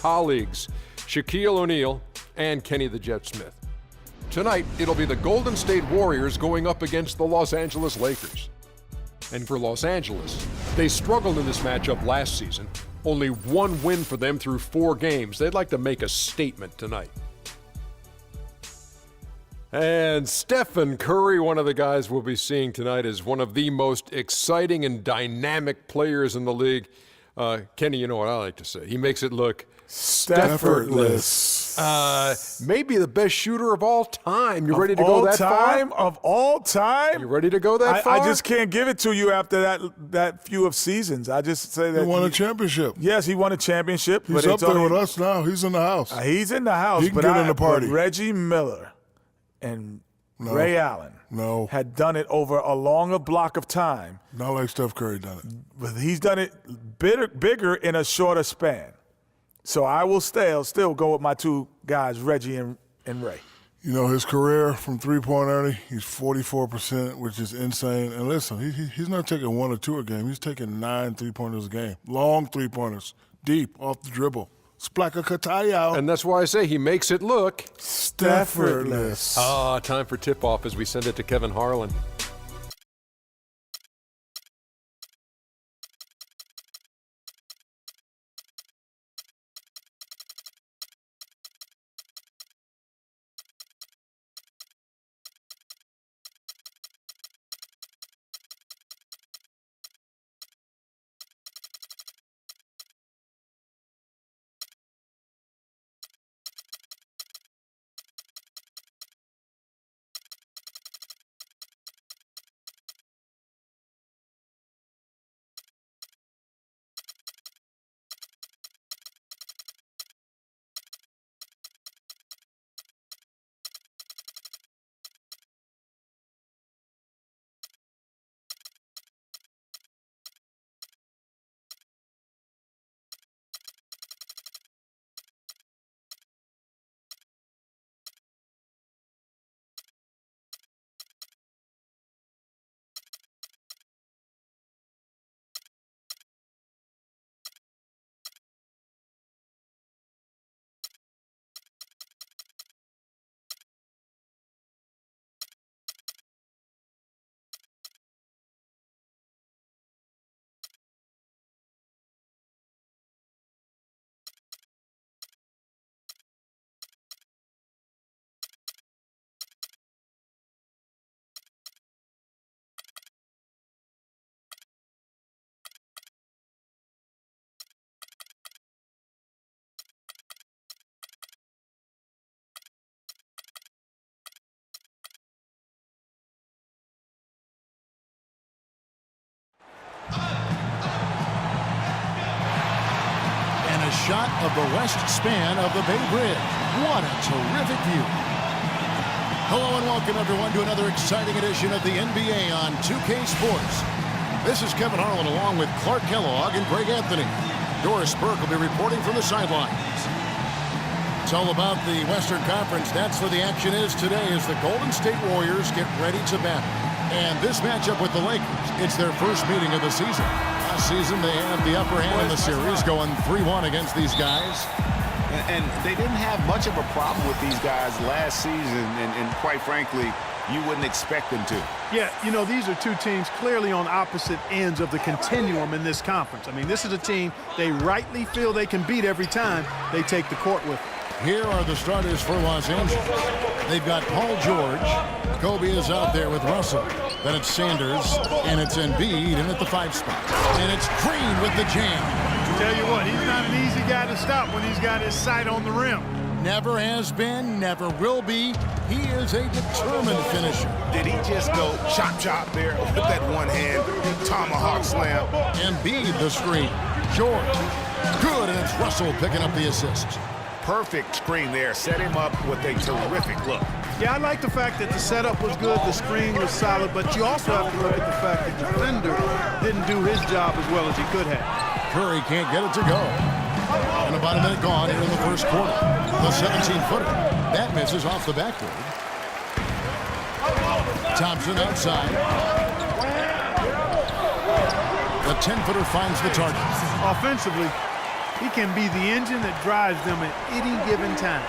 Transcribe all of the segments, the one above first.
colleagues, Shaquille O'Neal and Kenny the Jet Smith. Tonight, it'll be the Golden State Warriors going up against the Los Angeles Lakers. And for Los Angeles, they struggled in this matchup last season. Only one win for them through 4 games. They'd like to make a statement tonight. And Stephen Curry, one of the guys we'll be seeing tonight, is one of the most exciting and dynamic players in the league. Kenny, you know what I like to say. He makes it look effortless. Maybe the best shooter of all time. You ready to go that far? Of all time? You ready to go that far? I just can't give it to you after that few of seasons. I just say that he won a championship. Yes, he won a championship. He's up there with us now. He's in the house. He's in the house. He can get in the party. But Reggie Miller and Ray Allen had done it over a longer block of time. Not like Steph Curry done it. But he's done it bigger in a shorter span. So I will still go with my 2 guys, Reggie and Ray. You know, his career from three-point earning, he's 44%, which is insane. And listen, he's not taking 1 or 2 a game. He's taking 9 3-pointers a game. Long three-pointers, deep, off the dribble. Splaka Kataya. And that's why I say he makes it look effortless. Time for tip-off as we send it to Kevin Harlan. Shot of the west span of the Bay Bridge. What a terrific view. Hello and welcome everyone to another exciting edition of the NBA on 2K Sports. This is Kevin Harlan along with Clark Kellogg and Greg Anthony. Doris Burke will be reporting from the sidelines. It's all about the Western Conference. That's where the action is today as the Golden State Warriors get ready to battle. And this matchup with the Lakers, it's their first meeting of the season. Last season, they had the upper hand in the series, going 3-1 against these guys. And they didn't have much of a problem with these guys last season, and quite frankly, you wouldn't expect them to. Yeah, you know, these are 2 teams clearly on opposite ends of the continuum in this conference. I mean, this is a team they rightly feel they can beat every time they take the court with them. Here are the starters for Los Angeles. They've got Paul George. Kobe is out there with Russell. Then it's Sanders, and it's Embiid in at the 5 spot. And it's Green with the jam. Tell you what, he's not an easy guy to stop when he's got his sight on the rim. Never has been, never will be. He is a determined finisher. Did he just go chop there with that one hand tomahawk slam? Embiid the screen. George. Good, and it's Russell picking up the assist. Perfect screen there. Set him up with a terrific look. Yeah, I like the fact that the setup was good, the screen was solid, but you also have to look at the fact that the defender didn't do his job as well as he could have. Curry can't get it to go. And about a minute gone here in the first quarter. The 17-footer. That misses off the backboard. Thompson outside. The 10-footer finds the target. Offensively, He can be the engine that drives them at any given time.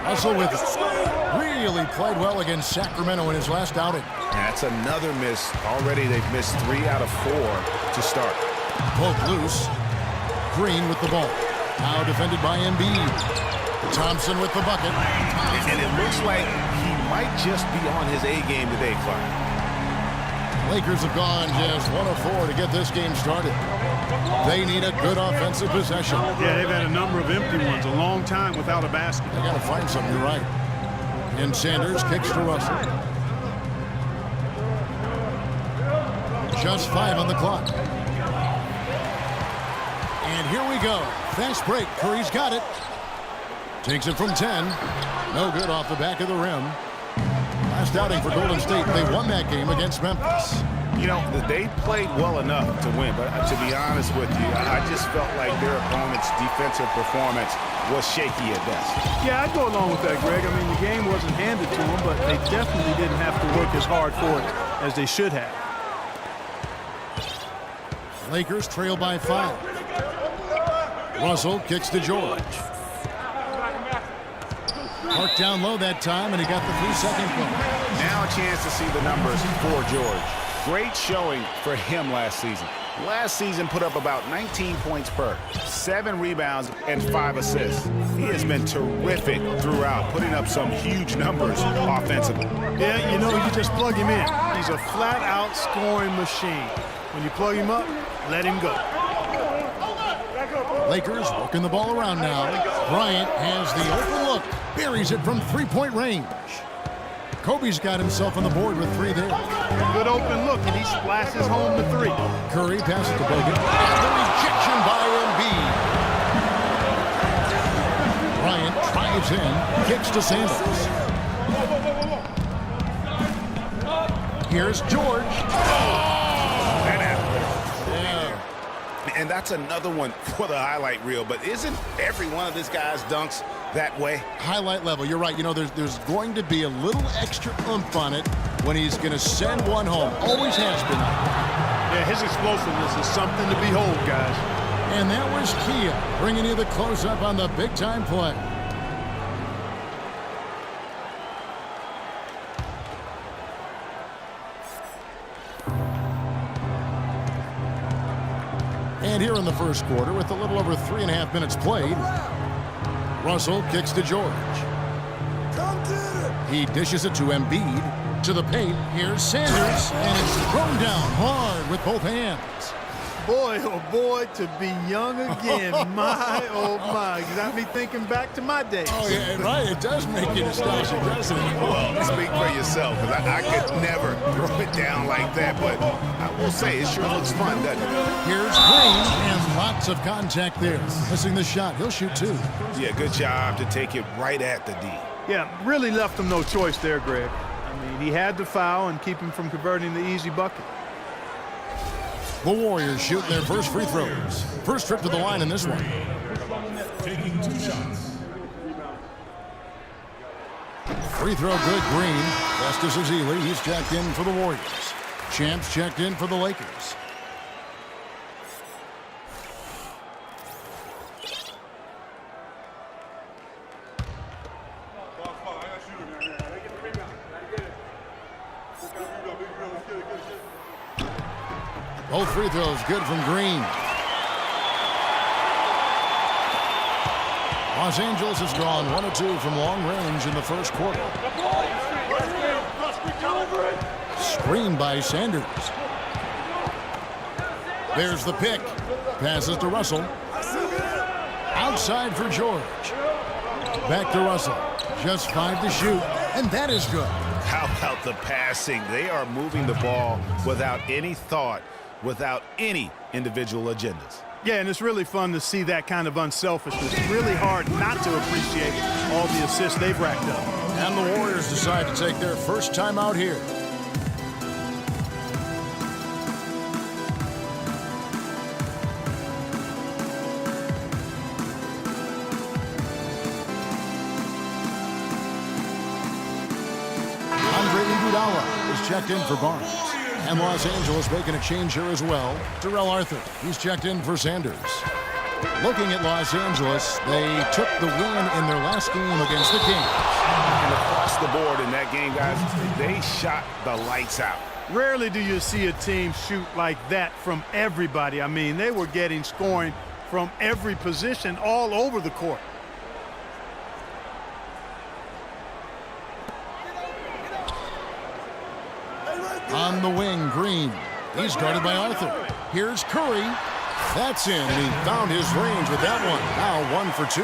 Russell with it. Really played well against Sacramento in his last outing. That's another miss. Already they've missed 3 out of 4 to start. Poke loose. Green with the ball. Now defended by Embiid. Thompson with the bucket. And it looks like he might just be on his A game today, Clark. Lakers have gone just 1 of 4 to get this game started. They need a good offensive possession. Yeah, they've had a number of empty ones, a long time without a basket. They got to find something, you're right. And Sanders kicks to Russell. Just 5 on the clock. And here we go. Fast break. Curry's got it. Takes it from 10. No good off the back of the rim. Last outing for Golden State. They won that game against Memphis. You know, they played well enough to win, but to be honest with you, I just felt like their opponent's defensive performance was shaky at best. Yeah, I'd go along with that, Greg. I mean, the game wasn't handed to them, but they definitely didn't have to work as hard for it as they should have. Lakers trail by 5. Russell kicks to George. Marked down low that time, and he got the 3-second call. Now a chance to see the numbers for George. Great showing for him last season. Last season put up about 19 points per, 7 rebounds, and 5 assists. He has been terrific throughout, putting up some huge numbers offensively. Yeah, you know, you just plug him in. He's a flat-out scoring machine. When you plug him up, let him go. Lakers working the ball around now. Bryant has the open look. Buries it from 3-point range. Kobe's got himself on the board with 3 there. Good open look, and he splashes home the 3. Curry passes to Bogut. And the rejection by Embiid. Bryant drives in, kicks to Sanders. Here's George. And that's another one for the highlight reel. But isn't every one of this guy's dunks that way? Highlight level, you're right. You know, there's going to be a little extra oomph on it when he's going to send one home. Always has been. Yeah, his explosiveness is something to behold, guys. And that was Kia bringing you the close-up on the big-time play. And here in the first quarter, with a little over 3.5 minutes played, Russell kicks to George. He dishes it to Embiid. To the paint, here's Sanders, and it's thrown down hard with both hands. Boy, oh boy, to be young again. My, oh my. You got me thinking back to my days. Oh, yeah, right. It does make you nostalgic, doesn't it? Well, speak for yourself, because I could never throw it down like that. But I will say, it sure looks fun, doesn't it? Here's Green, and lots of contact there. Missing the shot. He'll shoot 2. Yeah, good job to take it right at the D. Yeah, really left him no choice there, Greg. I mean, he had to foul and keep him from converting the easy bucket. The Warriors shooting their first free throws. First trip to the line in this one. Taking 2 shots. Free throw good, Green. Festus Ezeli, he's checked in for the Warriors. Champs checked in for the Lakers. Both free throws good from Green. Los Angeles has gone 1 of 2 from long range in the first quarter. Screen by Sanders. There's the pick. Passes to Russell. Outside for George. Back to Russell. Just 5 to shoot, and that is good. How about the passing? They are moving the ball without any thought, without any individual agendas. Yeah, and it's really fun to see that kind of unselfishness. Really hard not to appreciate all the assists they've racked up. And the Warriors decide to take their first time out here. Andre Iguodala is checked in for Barnes. And Los Angeles making a change here as well. Terrell Arthur, he's checked in for Sanders. Looking at Los Angeles, they took the win in their last game against the Kings. And across the board in that game, guys, they shot the lights out. Rarely do you see a team shoot like that from everybody. I mean, they were getting scoring from every position all over the court. On the wing, Green. He's guarded by Arthur. Here's Curry. That's in, and he found his range with that one. Now 1 for 2.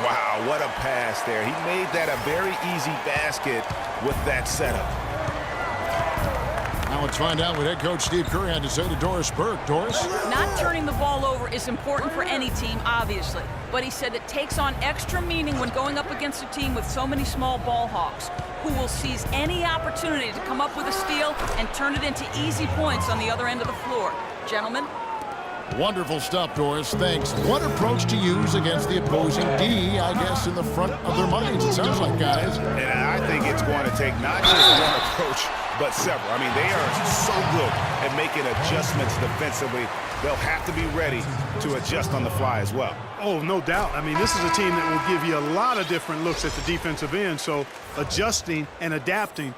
Wow, what a pass there. He made that a very easy basket with that setup. Now let's find out what head coach Steve Curry had to say to Doris Burke. Doris? Not turning the ball over is important for any team, obviously. But he said it takes on extra meaning when going up against a team with so many small ball hawks, who will seize any opportunity to come up with a steal and turn it into easy points on the other end of the floor. Gentlemen? Wonderful stuff, Doris. Thanks. What approach to use against the opposing D, I guess, in the front of their minds, it sounds like, guys. And I think it's going to take not just one approach, but several. I mean, they are so good at making adjustments defensively. They'll have to be ready to adjust on the fly as well. Oh, no doubt. I mean, this is a team that will give you a lot of different looks at the defensive end, so adjusting and adapting,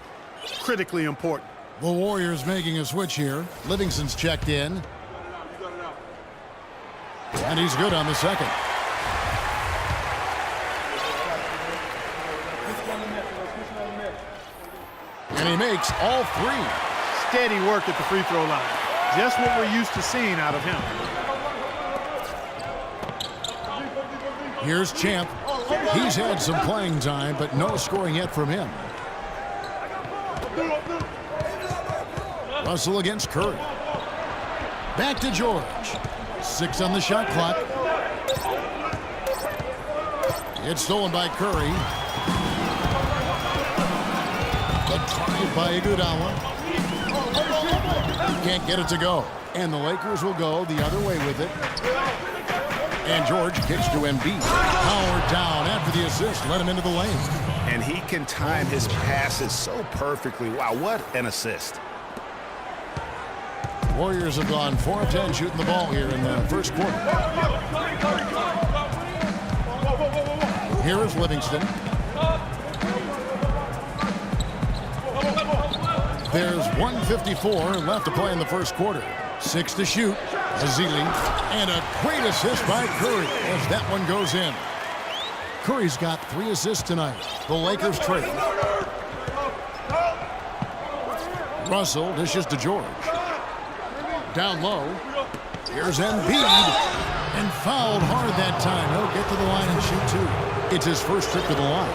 critically important. The Warriors making a switch here. Livingston's checked in. And he's good on the second. And he makes all 3. Steady work at the free throw line. Just what we're used to seeing out of him. Here's Champ. He's had some playing time, but no scoring yet from him. Russell against Curry. Back to George. 6 on the shot clock. It's stolen by Curry. The drive by Iguodala. Can't get it to go. And the Lakers will go the other way with it. And George kicks to Embiid. Howard down after the assist. Let him into the lane. And he can time his passes so perfectly. Wow, what an assist. Warriors have gone 4 of 10 shooting the ball here in the first quarter. Here is Livingston. There's 1:54 left to play in the first quarter. 6 to shoot. Azili. And a great assist by Curry as that one goes in. Curry's got 3 assists tonight. The Lakers trail. Russell dishes to George. Down low. Here's Embiid. And fouled hard that time. He'll get to the line and shoot 2. It's his first trip to the line.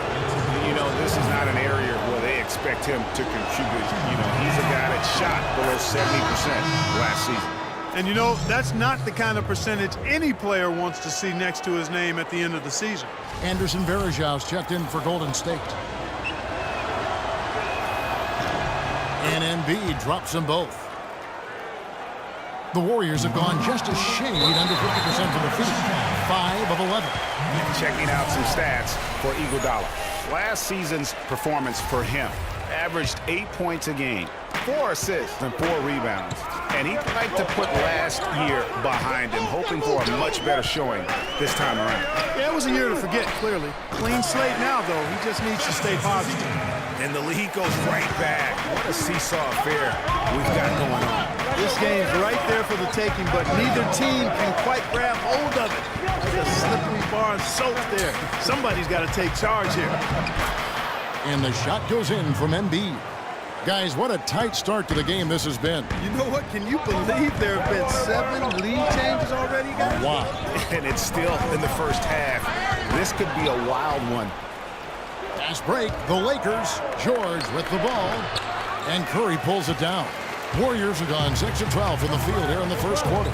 You know, this is not an area where they expect him to contribute. You know, he's a guy that shot below 70% last season. And you know, that's not the kind of percentage any player wants to see next to his name at the end of the season. Anderson Varejão's checked in for Golden State. And Embiid drops them both. The Warriors have gone just a shade under 50% from the field. 5 of 11. Checking out some stats for Iguodala. Last season's performance for him averaged 8 points a game, 4 assists, and 4 rebounds. And he'd like to put last year behind him, hoping for a much better showing this time around. Yeah, it was a year to forget, clearly. Clean slate now, though. He just needs to stay positive. And the lead goes right back. What a seesaw affair we've got going on. This game's right there for the taking, but neither team can quite grab hold of it. There's a slippery bar of soap there. Somebody's got to take charge here. And the shot goes in from Embiid. Guys, what a tight start to the game this has been. You know what? Can you believe there have been 7 lead changes already, guys? Wow. And it's still in the first half. This could be a wild one. Fast break. The Lakers. George with the ball. And Curry pulls it down. Warriors have gone 6 of 12 from the field here in the first quarter.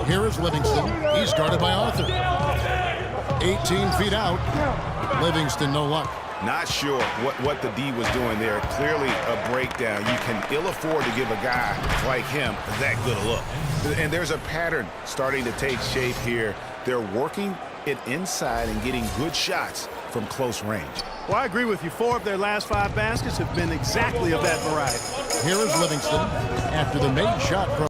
Here is Livingston. He's guarded by Arthur. 18 feet out. Livingston, no luck. Not sure what the D was doing there. Clearly a breakdown. You can ill afford to give a guy like him that good a look. And there's a pattern starting to take shape here. They're working it inside and getting good shots from close range. Well, I agree with you. 4 of their last 5 baskets have been exactly of that variety. Here is Livingston after the made shot from